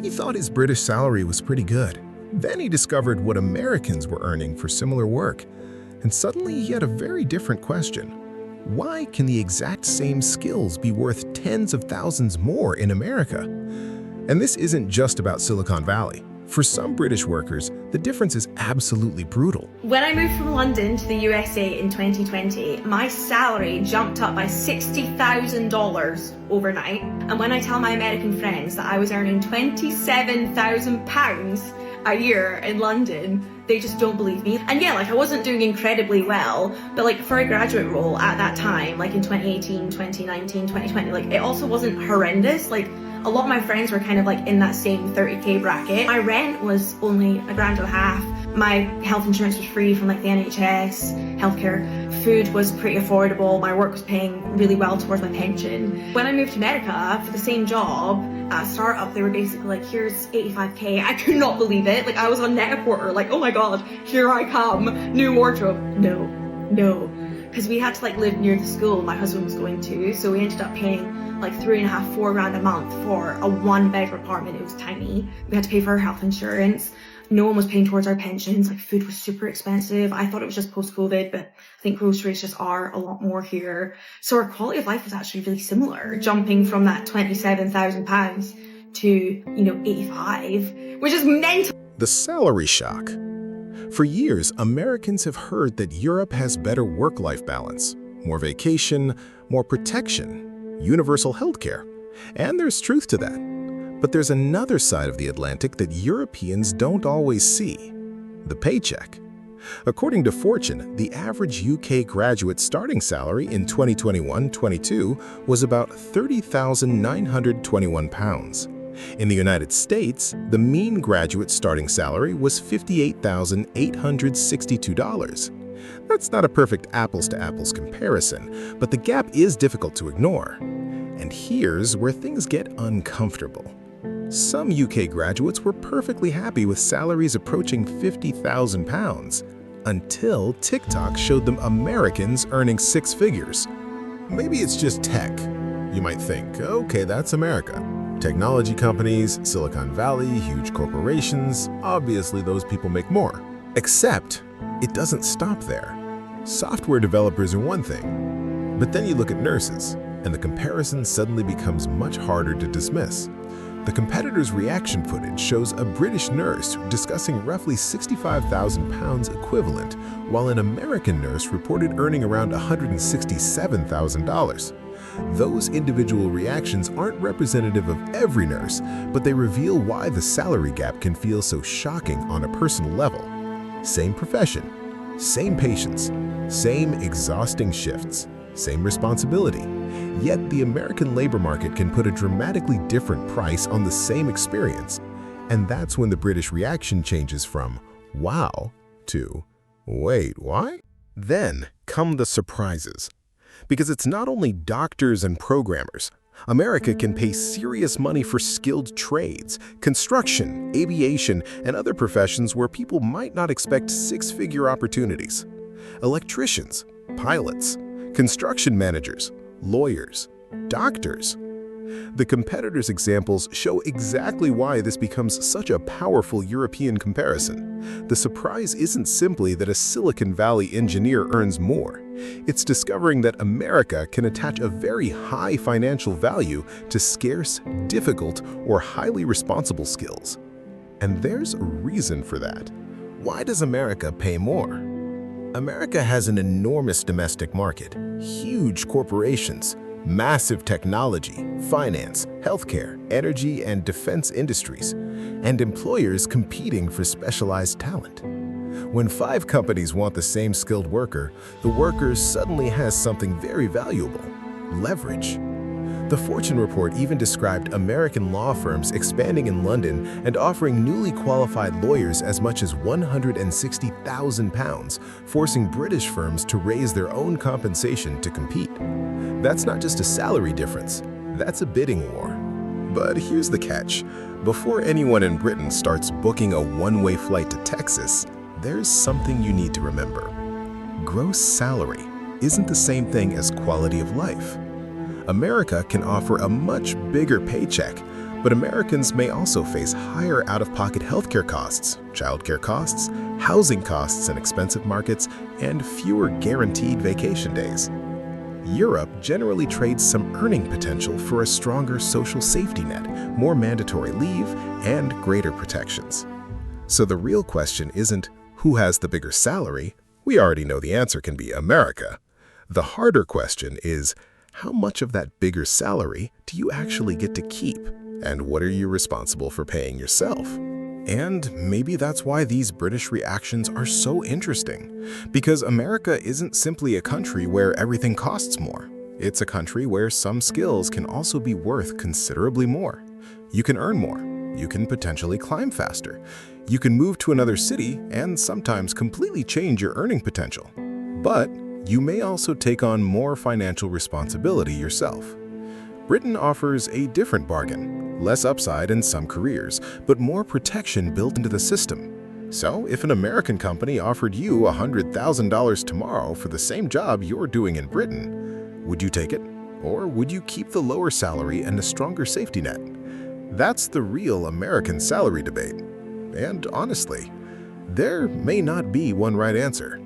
He thought his British salary was pretty good. Then he discovered what Americans were earning for similar work, and suddenly he had a very different question. Why can the exact same skills be worth tens of thousands more in America? And this isn't just about Silicon Valley. For some British workers, the difference is absolutely brutal. When I moved from London to the USA in 2020, my salary jumped up by $60,000 overnight. And when I tell my American friends that I was earning £27,000 a year in London, they just don't believe me. And yeah, I wasn't doing incredibly well, but for a graduate role at that time, in 2018, 2019, 2020, it also wasn't horrendous. A lot of my friends were kind of in that same 30K bracket. My rent was only $1.50. My health insurance was free from the NHS, healthcare. Food was pretty affordable. My work was paying really well towards my pension. When I moved to America for the same job, at a startup, they were basically here's 85K. I could not believe it. I was on Net-a-Porter, oh my God, here I come, new wardrobe. No. Because we had to live near the school my husband was going to, so we ended up paying $3.5, $4 a month for a one-bedroom apartment. It was tiny. We had to pay for our health insurance. No one was paying towards our pensions. Food was super expensive. I thought it was just post-COVID, but I think groceries just are a lot more here. So our quality of life was actually really similar, jumping from that £27,000 to, 85, which is mental. The salary shock. For years, Americans have heard that Europe has better work-life balance, more vacation, more protection, universal healthcare, and there's truth to that. But there's another side of the Atlantic that Europeans don't always see: the paycheck. According to Fortune, the average UK graduate starting salary in 2021-22 was about £30,921. In the United States, the mean graduate starting salary was $58,862. That's not a perfect apples-to-apples comparison, but the gap is difficult to ignore. And here's where things get uncomfortable. Some UK graduates were perfectly happy with salaries approaching £50,000 until TikTok showed them Americans earning six figures. Maybe it's just tech. You might think, okay, that's America. Technology companies, Silicon Valley, huge corporations, obviously those people make more. Except, it doesn't stop there. Software developers are one thing, but then you look at nurses, and the comparison suddenly becomes much harder to dismiss. The competitor's reaction footage shows a British nurse discussing roughly £65,000 equivalent, while an American nurse reported earning around $167,000. Those individual reactions aren't representative of every nurse, but they reveal why the salary gap can feel so shocking on a personal level. Same profession, same patients, same exhausting shifts, same responsibility. Yet the American labor market can put a dramatically different price on the same experience. And that's when the British reaction changes from wow to wait, why? Then come the surprises. Because it's not only doctors and programmers. America can pay serious money for skilled trades, construction, aviation, and other professions where people might not expect six-figure opportunities. Electricians, pilots, construction managers, lawyers, doctors. The competitors' examples show exactly why this becomes such a powerful European comparison. The surprise isn't simply that a Silicon Valley engineer earns more. It's discovering that America can attach a very high financial value to scarce, difficult, or highly responsible skills. And there's a reason for that. Why does America pay more? America has an enormous domestic market, huge corporations, massive technology, finance, healthcare, energy, and defense industries, and employers competing for specialized talent. When 5 companies want the same skilled worker, the worker suddenly has something very valuable: leverage. The Fortune report even described American law firms expanding in London and offering newly qualified lawyers as much as £160,000, forcing British firms to raise their own compensation to compete. That's not just a salary difference, that's a bidding war. But here's the catch. Before anyone in Britain starts booking a one-way flight to Texas, there's something you need to remember. Gross salary isn't the same thing as quality of life. America can offer a much bigger paycheck, But Americans may also face higher out-of-pocket healthcare costs, childcare costs, housing costs in expensive markets, and fewer guaranteed vacation days. Europe generally trades some earning potential for a stronger social safety net, more mandatory leave, and greater protections. So the real question isn't who has the bigger salary. We already know the answer can be America. The harder question is, how much of that bigger salary do you actually get to keep? And what are you responsible for paying yourself? And maybe that's why these British reactions are so interesting. Because America isn't simply a country where everything costs more. It's a country where some skills can also be worth considerably more. You can earn more. You can potentially climb faster. You can move to another city and sometimes completely change your earning potential. But you may also take on more financial responsibility yourself. Britain offers a different bargain, less upside in some careers, but more protection built into the system. So if an American company offered you $100,000 tomorrow for the same job you're doing in Britain, would you take it? Or would you keep the lower salary and a stronger safety net? That's the real American salary debate. And honestly, there may not be one right answer.